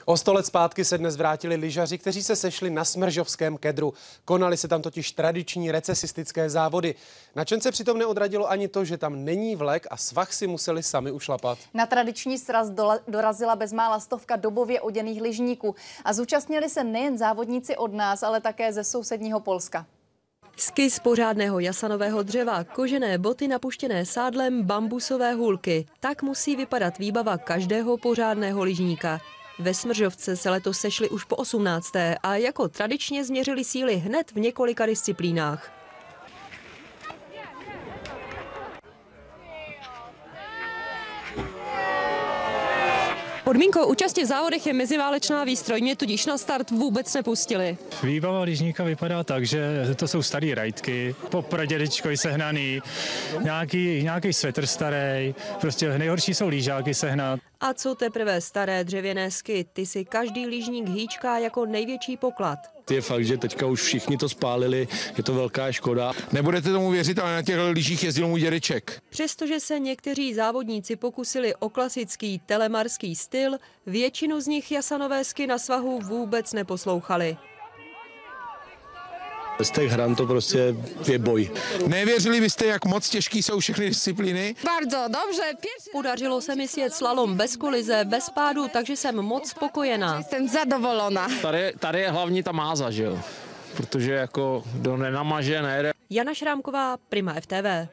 O 100 let zpátky se dnes vrátili lyžaři, kteří se sešli na Smržovském kedru. Konaly se tam totiž tradiční recesistické závody. Načence přitom neodradilo ani to, že tam není vlek a svah si museli sami ušlapat. Na tradiční sraz dorazila bezmála 100 dobově oděných lyžníků a zúčastnili se nejen závodníci od nás, ale také ze sousedního Polska. Ski z pořádného jasanového dřeva, kožené boty napuštěné sádlem, bambusové hůlky. Tak musí vypadat výbava každého pořádného lyžníka. Ve Smržovce se letos sešli už po 18. a jako tradičně změřili síly hned v několika disciplínách. Podmínkou účasti v závodech je meziválečná výstroj, mě tudíž na start vůbec nepustili. Výbava lyžníka vypadá tak, že to jsou starý rajtky, po pradědečkovi sehnaný, nějaký svetr starý, prostě nejhorší jsou lyžáky sehnat. A co teprve staré dřevěné ski, ty si každý lyžník hýčká jako největší poklad. Je fakt, že teďka už všichni to spálili, je to velká škoda. Nebudete tomu věřit, ale na těch lyžích jezdil můj dědeček. Přestože se někteří závodníci pokusili o klasický telemarský styl, většinu z nich jasanové ski na svahu vůbec neposlouchali. Z těch hran to prostě je boj. Nevěřili byste, jak moc těžký jsou všechny disciplíny? Bardzo dobře. Podařilo se mi sjet slalom bez kolize, bez pádu, takže jsem moc spokojená. Jsem zadovolena. Tady je hlavní ta máza, že jo? Protože jako kdo nenamaže, nejde. Jana Šrámková, Prima FTV.